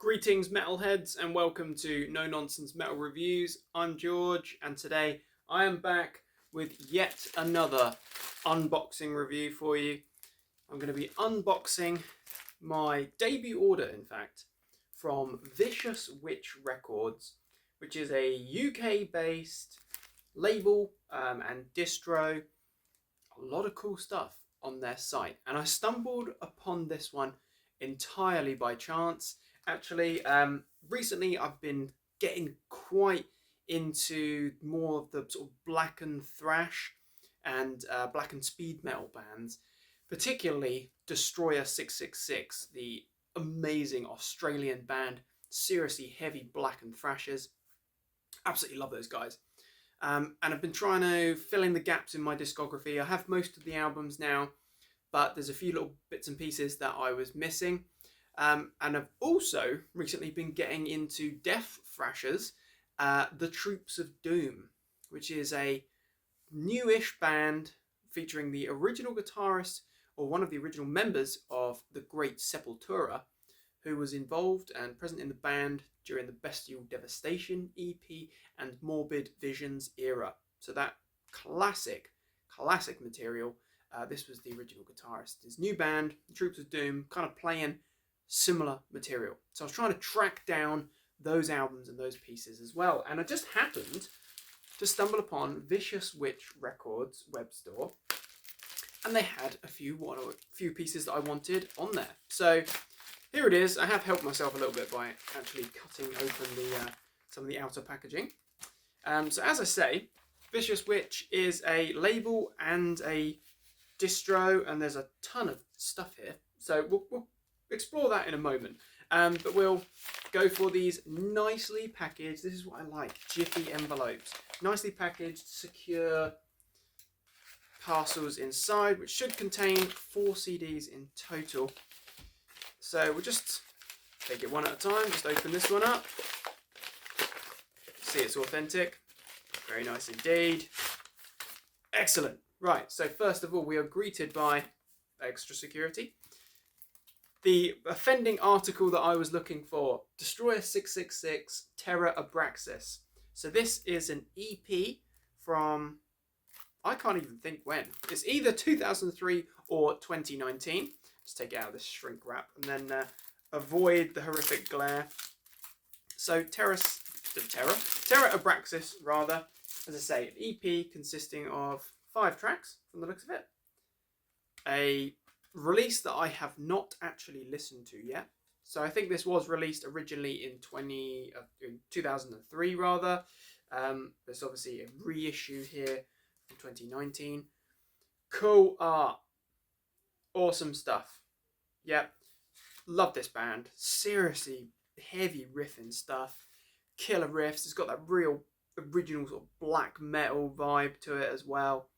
Greetings, metalheads, and welcome to No Nonsense Metal Reviews. I'm George, and today I am back with yet another unboxing review for you. I'm going to be unboxing my debut order, in fact, from Vicious Witch Records, which is a UK-based label and distro. A lot of cool stuff on their site, and I stumbled upon this one entirely by chance. Actually, recently I've been getting quite into more of the sort of black and thrash and black and speed metal bands, particularly Destroyer 666, the amazing Australian band, seriously heavy black and thrashers. Absolutely love those guys. And I've been trying to fill in the gaps in my discography. I have most of the albums now, but there's a few little bits and pieces that I was missing. And I've also recently been getting into death thrashers, the Troops of Doom, which is a newish band featuring the original guitarist, or one of the original members of the Great Sepultura, who was involved and present in the band during the Bestial Devastation EP and Morbid Visions era. So that classic material. This was the original guitarist. His new band, the Troops of Doom, kind of playing similar material. So I was trying to track down those albums and those pieces as well. And I just happened to stumble upon Vicious Witch Records web store, and they had a few pieces that I wanted on there. So here it is. I have helped myself a little bit by actually cutting open some of the outer packaging. So as I say, Vicious Witch is a label and a distro, and there's a ton of stuff here. So we'll explore that in a moment. But we'll go for these nicely packaged, this is what I like, jiffy envelopes. Nicely packaged, secure parcels inside, which should contain 4 CDs in total. So we'll just take it one at a time. Just open this one up. See, it's authentic. Very nice indeed. Excellent. Right, so first of all, we are greeted by extra security. The offending article that I was looking for, Destroyer 666, Terra Abraxas. So this is an EP from, I can't even think when. It's either 2003 or 2019. Let's take it out of this shrink wrap and then avoid the horrific glare. So Terra Abraxas, rather, as I say, an EP consisting of 5 tracks from the looks of it. A release that I have not actually listened to yet. So I think this was released originally in 2003 rather. There's obviously a reissue here from 2019. Cool art. Awesome stuff. Yep. Love this band. Seriously heavy riffing stuff. Killer riffs. It's got that real original sort of black metal vibe to it as well.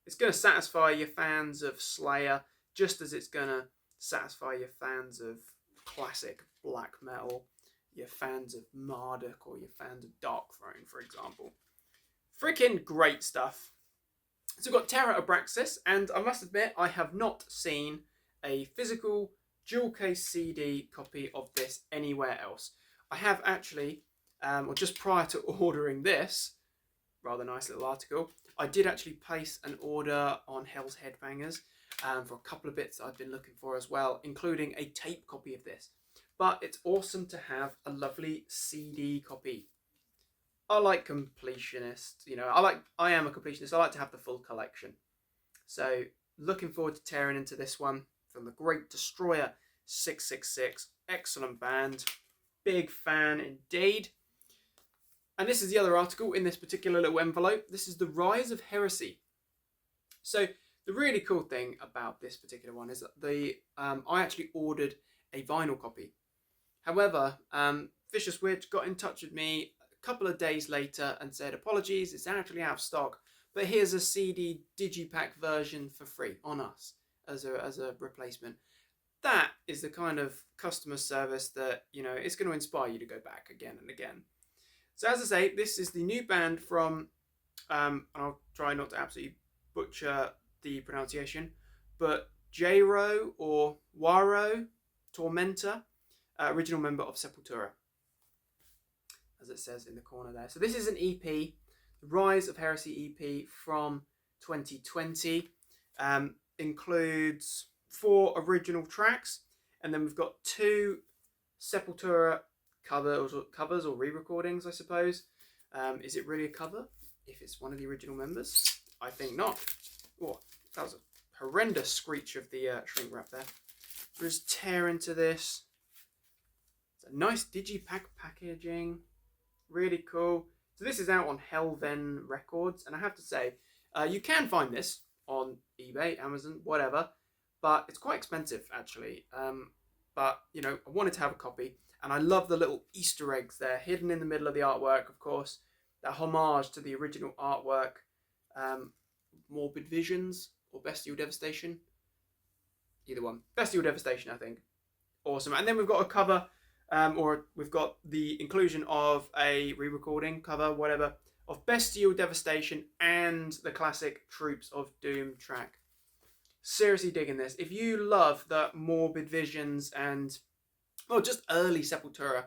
It's going to satisfy your fans of Slayer, just as it's going to satisfy your fans of classic black metal, your fans of Marduk, or your fans of Darkthrone, for example. Freaking great stuff. So we've got Terra Abraxas, and I must admit, I have not seen a physical dual case CD copy of this anywhere else. I have actually, or just prior to ordering this, rather nice little article, I did actually place an order on Hell's Headbangers for a couple of bits that I've been looking for as well, including a tape copy of this. But it's awesome to have a lovely CD copy. I like completionists, I am a completionist. I like to have the full collection. So looking forward to tearing into this one from the Great Destroyer 666. Excellent band. Big fan indeed. And this is the other article in this particular little envelope. This is The Rise of Heresy. So the really cool thing about this particular one is that I actually ordered a vinyl copy. However, Vicious Witch got in touch with me a couple of days later and said, apologies, it's actually out of stock, but here's a CD digipack version for free on us as a replacement. That is the kind of customer service that, it's going to inspire you to go back again and again. So as I say, this is the new band from, and I'll try not to absolutely butcher the pronunciation, but Jaro or Waro Tormenta. original member of Sepultura, as it says in the corner there. So this is an EP, the Rise of Heresy EP from 2020. Includes 4 original tracks, and then we've got 2 Sepultura covers or re-recordings, I suppose. Is it really a cover if it's one of the original members? I think not. Oh, that was a horrendous screech of the shrink wrap there. Just tear into this. It's a nice digipack packaging. Really cool. So this is out on Helven Records, and I have to say, you can find this on eBay, Amazon, whatever, but it's quite expensive actually. But you know, I wanted to have a copy, and I love the little Easter eggs there hidden in the middle of the artwork. Of course, that homage to the original artwork. Morbid Visions or Bestial Devastation, either one. Bestial Devastation, I think. Awesome. And then we've got a cover, or we've got the inclusion of a re-recording cover, whatever, of Bestial Devastation and the classic Troops of Doom track. Seriously digging this. If you love the Morbid Visions and, well, just early Sepultura,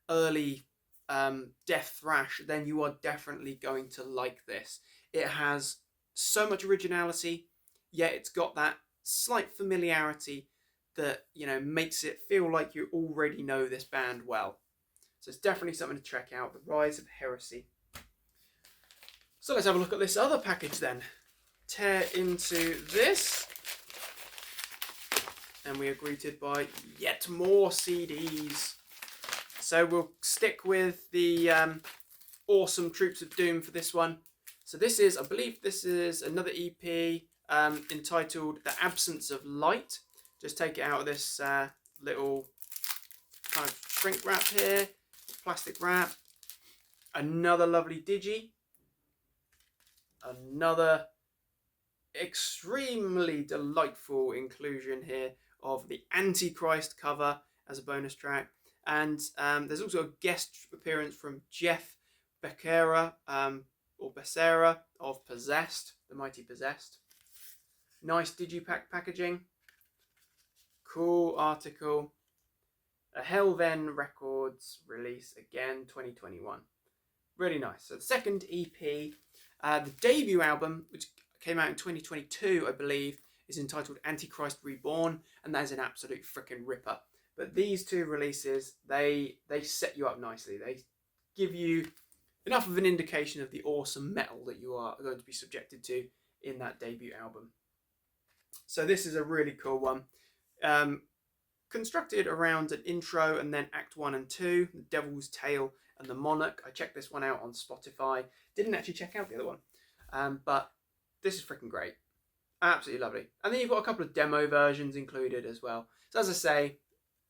early death thrash, then you are definitely going to like this. It has so much originality, yet it's got that slight familiarity that, you know, makes it feel like you already know this band well. So it's definitely something to check out, The Rise of Heresy. So let's have a look at this other package then. Tear into this, and we are greeted by yet more CDs. So we'll stick with the awesome Troops of Doom for this one. So this is, I believe this is another EP entitled The Absence of Light. Just take it out of this little kind of shrink wrap here, plastic wrap. Another lovely digi. Another extremely delightful inclusion here of the Antichrist cover as a bonus track. And there's also a guest appearance from Jeff Becerra, or Becerra of Possessed, the Mighty Possessed. Nice digipack packaging. Cool article. A Helven Records release, again, 2021. Really nice. So the second EP, the debut album, which came out in 2022, I believe, is entitled Antichrist Reborn, and that is an absolute freaking ripper. But these 2 releases, they set you up nicely. They give you enough of an indication of the awesome metal that you are going to be subjected to in that debut album. So this is a really cool one. Constructed around an intro and then Act 1 and 2, The Devil's Tale and The Monarch. I checked this one out on Spotify. Didn't actually check out the other one. But this is freaking great. Absolutely lovely. And then you've got a couple of demo versions included as well. So as I say,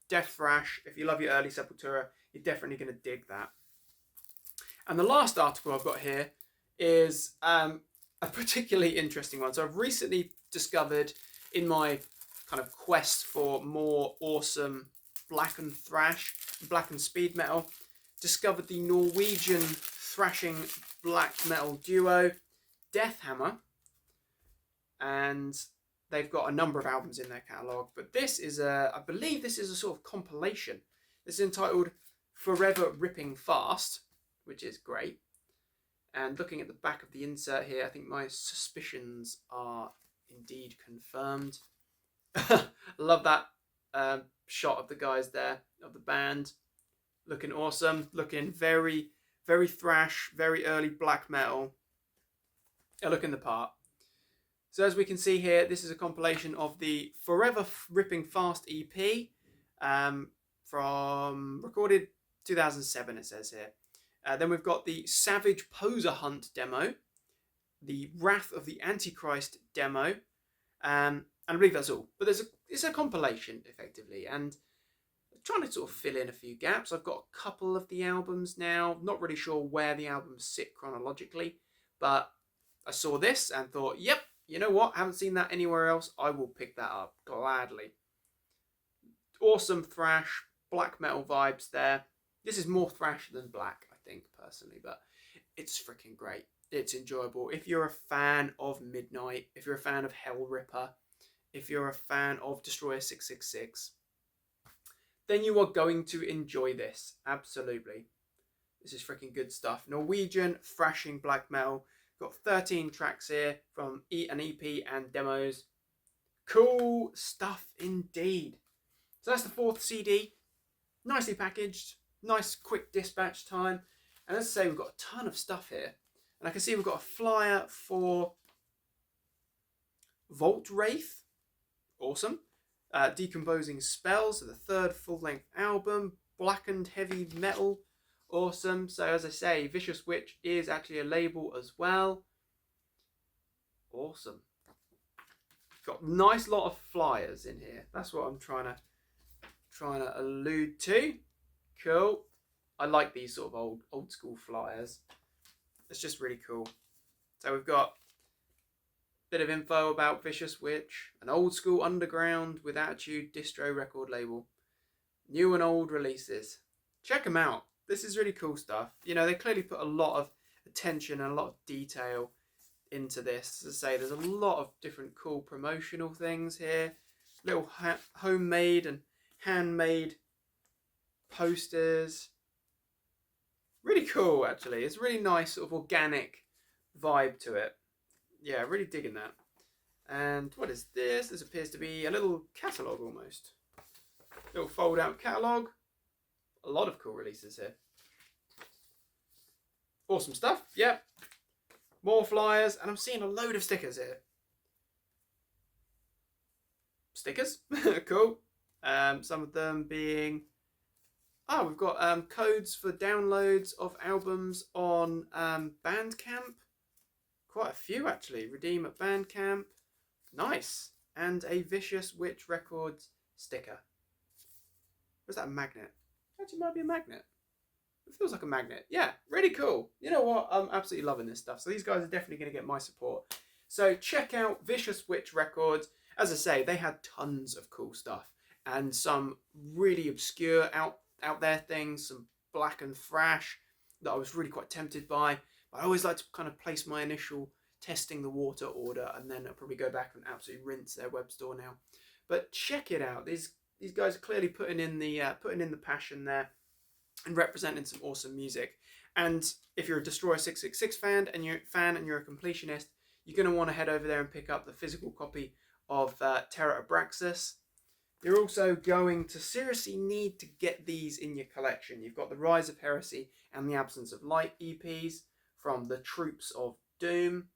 Death Thrash, if you love your early Sepultura, you're definitely going to dig that. And the last article I've got here is a particularly interesting one. So I've recently discovered, in my kind of quest for more awesome black and thrash, black and speed metal, discovered the Norwegian thrashing black metal duo Deathhammer, and they've got a number of albums in their catalogue, but this is I believe this is a sort of compilation. This is entitled Forever Ripping Fast, which is great. And looking at the back of the insert here, I think my suspicions are indeed confirmed. Love that shot of the guys there, of the band. Looking awesome. Looking very, very thrash, very early black metal. Looking the part. So as we can see here, this is a compilation of the Forever Ripping Fast EP from recorded 2007, it says here. Then we've got the Savage Poser Hunt demo, the Wrath of the Antichrist demo, and I believe that's all. But it's a compilation, effectively, and I'm trying to sort of fill in a few gaps. I've got a couple of the albums now. Not really sure where the albums sit chronologically, but I saw this and thought, yep, you know what? I haven't seen that anywhere else. I will pick that up gladly. Awesome thrash, black metal vibes there. This is more thrash than black, I think, personally, but it's freaking great. It's enjoyable. If you're a fan of Midnight, if you're a fan of Hell Ripper, if you're a fan of Destroyer 666, then you are going to enjoy this. Absolutely. This is freaking good stuff. Norwegian thrashing black metal. Got 13 tracks here from an EP and demos. Cool stuff indeed. So that's the 4th CD. Nicely packaged. Nice quick dispatch time. And as I say, we've got a ton of stuff here. And I can see we've got a flyer for Vault Wraith. Awesome. Decomposing Spells, so the 3rd full-length album. Blackened Heavy Metal. Awesome. So as I say, Vicious Witch is actually a label as well. Awesome. Got a nice lot of flyers in here. That's what I'm trying to allude to. Cool. I like these sort of old school flyers. It's just really cool. So we've got a bit of info about Vicious Witch, an old school underground with attitude distro record label. New and old releases. Check them out. This is really cool stuff. You know, they clearly put a lot of attention and a lot of detail into this. As I say, there's a lot of different cool promotional things here. Little homemade and handmade posters. Really cool, actually. It's a really nice sort of organic vibe to it. Yeah, really digging that. And what is this? This appears to be a little catalogue almost. Little fold out catalogue. A lot of cool releases here. Awesome stuff. Yep. More flyers. And I'm seeing a load of stickers here. Stickers. Cool. Some of them being... Oh, we've got codes for downloads of albums on Bandcamp. Quite a few, actually. Redeem at Bandcamp. Nice. And a Vicious Witch Records sticker. Was that a magnet? Actually, might be a magnet. It feels like a magnet. Yeah, really cool. You know what? I'm absolutely loving this stuff. So these guys are definitely going to get my support. So check out Vicious Witch Records. As I say, they had tons of cool stuff. And some really obscure out there things. Some black and thrash that I was really quite tempted by. But I always like to kind of place my initial testing the water order. And then I'll probably go back and absolutely rinse their web store now. But check it out. These guys are clearly putting in the passion there and representing some awesome music. And if you're a Destroyer 666 fan and you're a completionist, you're going to want to head over there and pick up the physical copy of Terra Abraxas. You're also going to seriously need to get these in your collection. You've got the Rise of Heresy and the Absence of Light EPs from the Troops of Doom.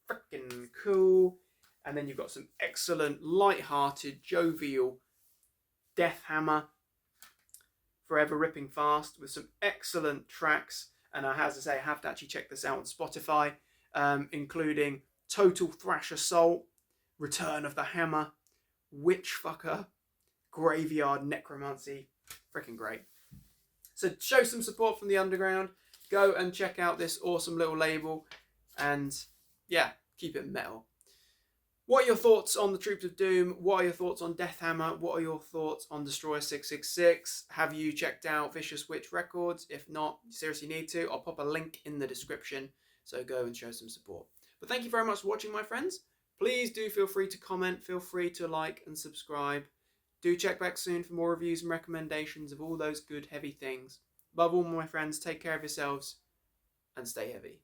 Freaking cool. And then you've got some excellent, light-hearted, jovial Death Hammer, Forever Ripping Fast, with some excellent tracks. And as I say, I have to actually check this out on Spotify, including Total Thrash Assault, Return of the Hammer, Witchfucker, Graveyard Necromancy. Freaking great. So show some support from the underground. Go and check out this awesome little label. And yeah, keep it metal. What are your thoughts on the Troops of Doom? What are your thoughts on Death Hammer? What are your thoughts on Destroyer 666? Have you checked out Vicious Witch Records? If not, you seriously need to. I'll pop a link in the description, so go and show some support. But thank you very much for watching, my friends. Please do feel free to comment, feel free to like and subscribe. Do check back soon for more reviews and recommendations of all those good heavy things. Above all, my friends, take care of yourselves and stay heavy.